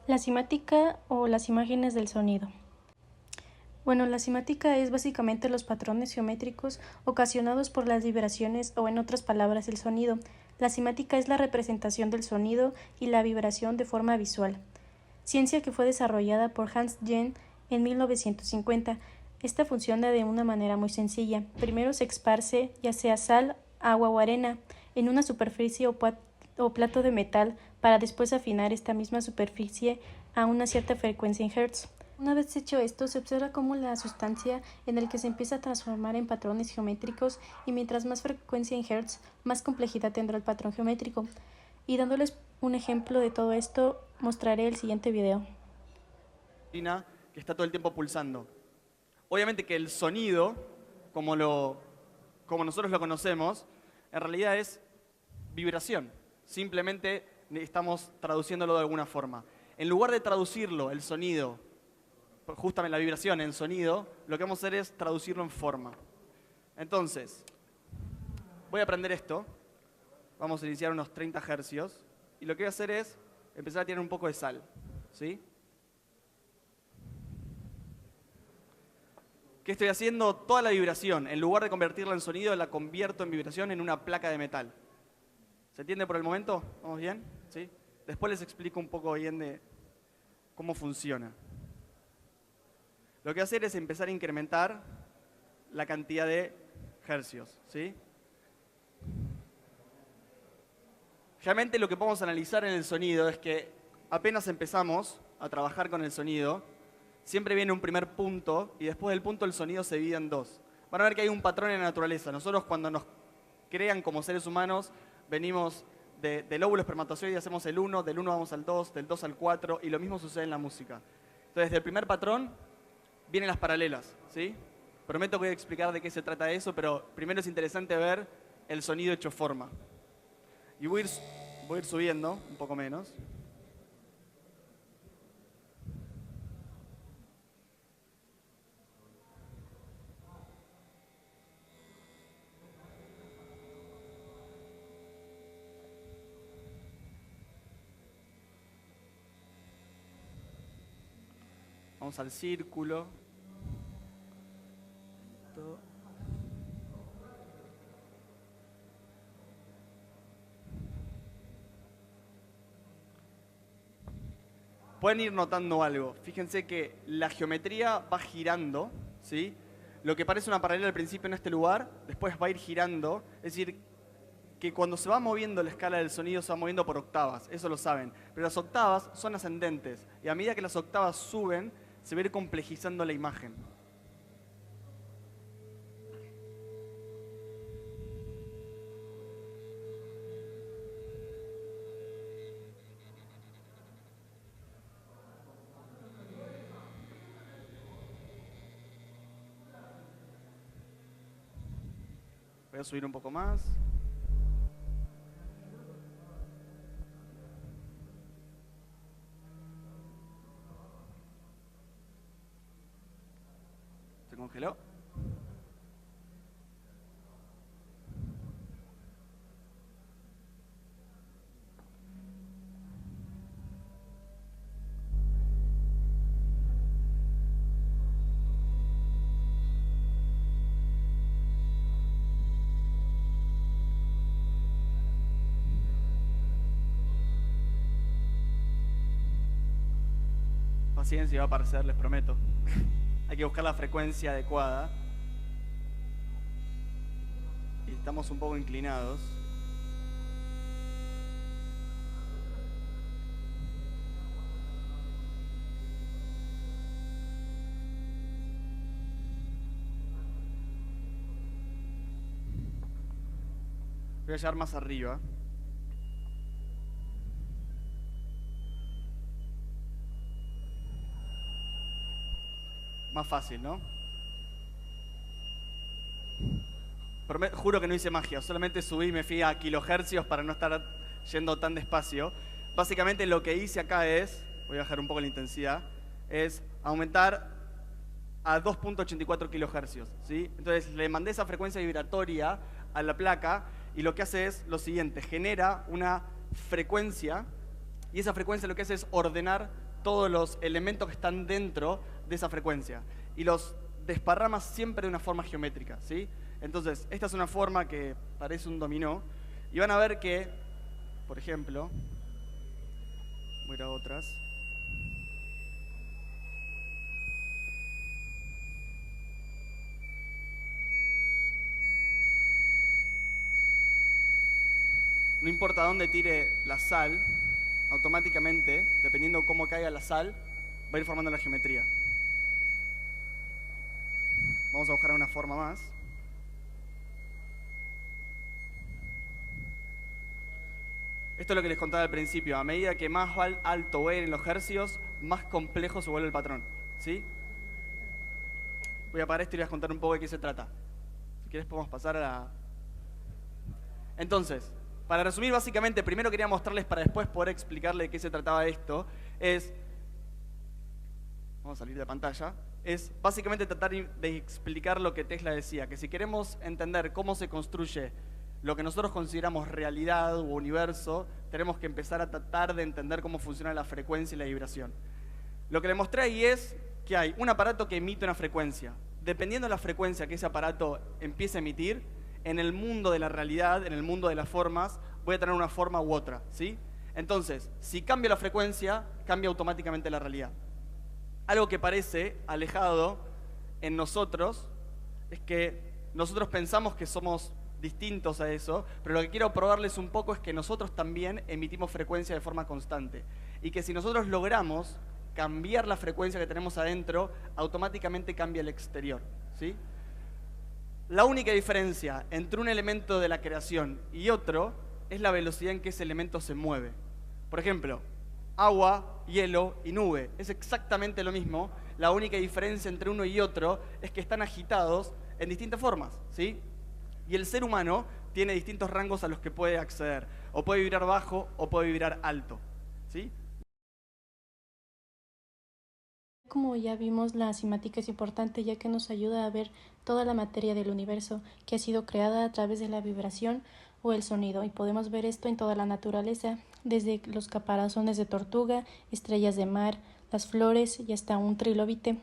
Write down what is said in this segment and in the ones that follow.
La cimática o las imágenes del sonido. Bueno, la cimática es básicamente los patrones geométricos ocasionados por las vibraciones o, en otras palabras, el sonido. La cimática es la representación del sonido y la vibración de forma visual, ciencia que fue desarrollada por Hans Jahn en 1950. Esta funciona de una manera muy sencilla. Primero se esparce ya sea sal, agua o arena en una superficie o plato de metal para después afinar esta misma superficie a una cierta frecuencia en hertz. Una vez hecho esto, se observa cómo la sustancia en el que se empieza a transformar en patrones geométricos, y mientras más frecuencia en hertz, más complejidad tendrá el patrón geométrico. Y dándoles un ejemplo de todo esto, mostraré el siguiente video. Que está todo el tiempo pulsando. Obviamente que el sonido, como nosotros lo conocemos, en realidad es vibración. Simplemente estamos traduciéndolo de alguna forma. En lugar de traducirlo, el sonido, justamente la vibración en sonido, lo que vamos a hacer es traducirlo en forma. Entonces, voy a aprender esto. Vamos a iniciar unos 30 hercios. Y lo que voy a hacer es empezar a tirar un poco de sal. ¿Sí? ¿Qué estoy haciendo? Toda la vibración, en lugar de convertirla en sonido, la convierto en vibración en una placa de metal. ¿Se entiende por el momento? ¿Vamos bien? ¿Sí? Después les explico un poco bien de cómo funciona. Lo que voy a hacer es empezar a incrementar la cantidad de hercios. ¿Sí? Realmente lo que podemos analizar en el sonido es que apenas empezamos a trabajar con el sonido, siempre viene un primer punto y después del punto el sonido se divide en dos. Van a ver que hay un patrón en la naturaleza. Nosotros cuando nos crean como seres humanos, venimos del óvulo espermatozoide y hacemos el 1, del 1 vamos al 2, del 2 al 4 y lo mismo sucede en la música. Entonces, del primer patrón vienen las paralelas, ¿sí? Prometo que voy a explicar de qué se trata eso, pero primero es interesante ver el sonido hecho forma. Y voy a ir subiendo, un poco menos. Vamos al círculo. Esto. Pueden ir notando algo. Fíjense que la geometría va girando, ¿sí? Lo que parece una paralela al principio en este lugar, después va a ir girando. Es decir, que cuando se va moviendo la escala del sonido se va moviendo por octavas, eso lo saben. Pero las octavas son ascendentes y a medida que las octavas suben, se va a ir complejizando la imagen. Voy a subir un poco más. Se congeló. Paciencia, va a aparecer, les prometo. Hay que buscar la frecuencia adecuada. Y estamos un poco inclinados. Voy a llegar más arriba. Más fácil, ¿no? Juro que no hice magia, solamente subí y me fui a kilohercios para no estar yendo tan despacio. Básicamente lo que hice acá es, voy a bajar un poco la intensidad, es aumentar a 2.84 kilohercios, ¿sí? Entonces le mandé esa frecuencia vibratoria a la placa y lo que hace es lo siguiente, genera una frecuencia y esa frecuencia lo que hace es ordenar todos los elementos que están dentro de esa frecuencia y los desparrama siempre de una forma geométrica, ¿sí? Entonces, esta es una forma que parece un dominó y van a ver que, por ejemplo, voy a ir a otras. No importa dónde tire la sal, automáticamente, dependiendo de cómo caiga la sal, va a ir formando la geometría. Vamos a buscar una forma más. Esto es lo que les contaba al principio. A medida que más alto va a ir en los hercios, más complejo se vuelve el patrón, ¿sí? Voy a parar esto y les voy a contar un poco de qué se trata. Si quieres podemos pasar a la... Entonces, para resumir básicamente, primero quería mostrarles para después poder explicarle de qué se trataba esto, vamos a salir de pantalla, es básicamente tratar de explicar lo que Tesla decía, que si queremos entender cómo se construye lo que nosotros consideramos realidad u universo, tenemos que empezar a tratar de entender cómo funciona la frecuencia y la vibración. Lo que le mostré ahí es que hay un aparato que emite una frecuencia. Dependiendo de la frecuencia que ese aparato empiece a emitir, en el mundo de la realidad, en el mundo de las formas, voy a tener una forma u otra, ¿sí? Entonces, si cambio la frecuencia, cambia automáticamente la realidad. Algo que parece alejado en nosotros es que nosotros pensamos que somos distintos a eso, pero lo que quiero probarles un poco es que nosotros también emitimos frecuencia de forma constante y que si nosotros logramos cambiar la frecuencia que tenemos adentro, automáticamente cambia el exterior, ¿sí? La única diferencia entre un elemento de la creación y otro es la velocidad en que ese elemento se mueve. Por ejemplo, agua, hielo y nube. Es exactamente lo mismo. La única diferencia entre uno y otro es que están agitados en distintas formas, ¿sí? Y el ser humano tiene distintos rangos a los que puede acceder. O puede vibrar bajo o puede vibrar alto, ¿sí? Como ya vimos, la cimática es importante ya que nos ayuda a ver toda la materia del universo que ha sido creada a través de la vibración o el sonido, y podemos ver esto en toda la naturaleza, desde los caparazones de tortuga, estrellas de mar, las flores y hasta un trilobite.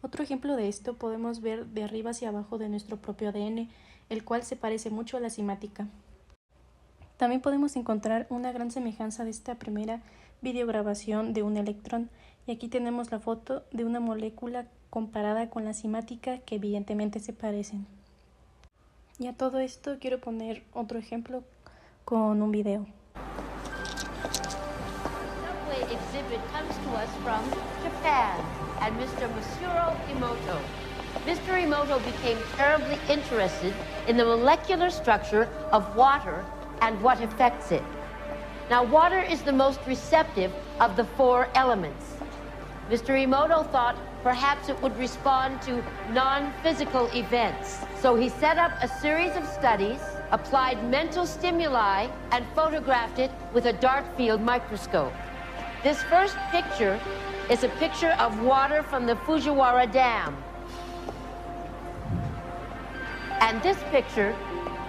Otro ejemplo de esto podemos ver de arriba hacia abajo de nuestro propio ADN, el cual se parece mucho a la cimática. También podemos encontrar una gran semejanza de esta primera videograbación de un electrón, y aquí tenemos la foto de una molécula comparada con la cimática que evidentemente se parecen. Y a todo esto quiero poner otro ejemplo con un video. Subway exhibit comes to us from Japan and Mr. Masuro Emoto. Mr. Emoto became terribly interested in the molecular structure of water and what affects it. Now, water is the most receptive of the 4 elements. Mr. Emoto thought perhaps it would respond to non-physical events. So he set up a series of studies, applied mental stimuli, and photographed it with a dark field microscope. This first picture is a picture of water from the Fujiwara Dam. And this picture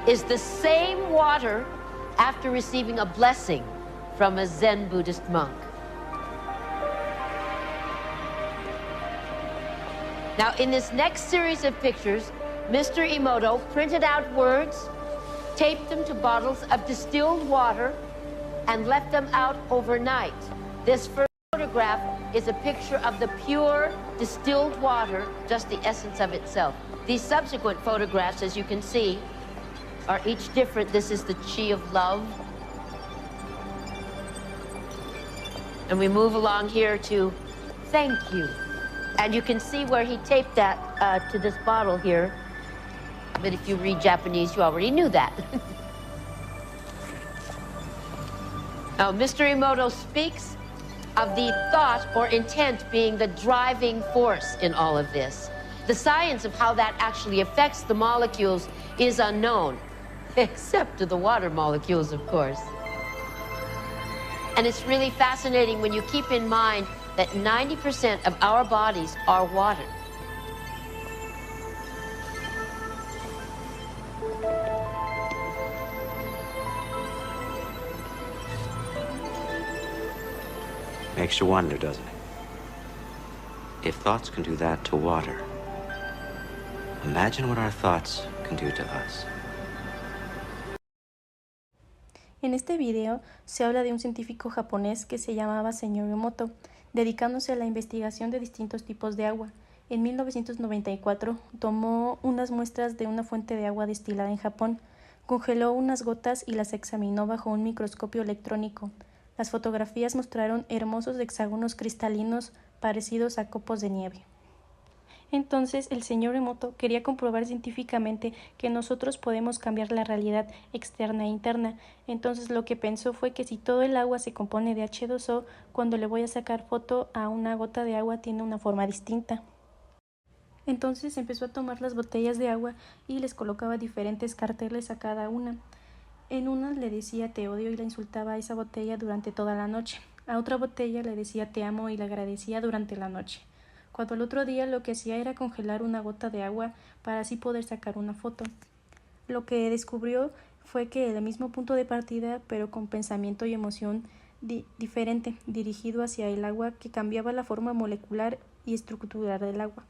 is the same water after receiving a blessing from a Zen Buddhist monk. Now, in this next series of pictures, Mr. Emoto printed out words, taped them to bottles of distilled water, and left them out overnight. This first photograph is a picture of the pure distilled water, just the essence of itself. These subsequent photographs, as you can see, are each different. This is the chi of love. And we move along here to thank you. And you can see where he taped that to this bottle here. But if you read Japanese, you already knew that. Now, Mr. Emoto speaks of the thought or intent being the driving force in all of this. The science of how that actually affects the molecules is unknown, except to the water molecules, of course. And it's really fascinating when you keep in mind that 90% of our bodies are water. Makes you wonder, doesn't it? If thoughts can do that to water, imagine what our thoughts can do to us. En este video se habla de un científico japonés que se llamaba Señor Emoto, dedicándose a la investigación de distintos tipos de agua. En 1994 tomó unas muestras de una fuente de agua destilada en Japón, congeló unas gotas y las examinó bajo un microscopio electrónico. Las fotografías mostraron hermosos hexágonos cristalinos parecidos a copos de nieve. Entonces el señor Emoto quería comprobar científicamente que nosotros podemos cambiar la realidad externa e interna. Entonces lo que pensó fue que si todo el agua se compone de H2O, cuando le voy a sacar foto a una gota de agua tiene una forma distinta. Entonces empezó a tomar las botellas de agua y les colocaba diferentes carteles a cada una. En una le decía te odio y le insultaba a esa botella durante toda la noche. A otra botella le decía te amo y le agradecía durante la noche. Cuando el otro día lo que hacía era congelar una gota de agua para así poder sacar una foto. Lo que descubrió fue que el mismo punto de partida, pero con pensamiento y emoción diferente, dirigido hacia el agua, que cambiaba la forma molecular y estructural del agua.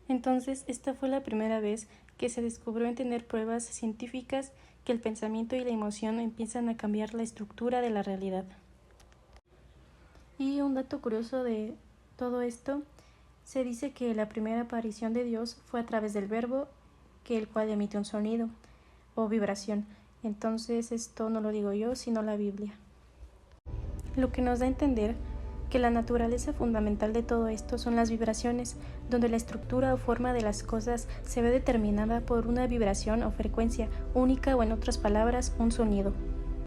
Entonces, esta fue la primera vez que se descubrió en tener pruebas científicas que el pensamiento y la emoción empiezan a cambiar la estructura de la realidad. Y un dato curioso de todo esto, se dice que la primera aparición de Dios fue a través del verbo, el cual emite un sonido o vibración. Entonces esto no lo digo yo, sino la Biblia. Lo que nos da a entender que la naturaleza fundamental de todo esto son las vibraciones, donde la estructura o forma de las cosas se ve determinada por una vibración o frecuencia única, o en otras palabras, un sonido.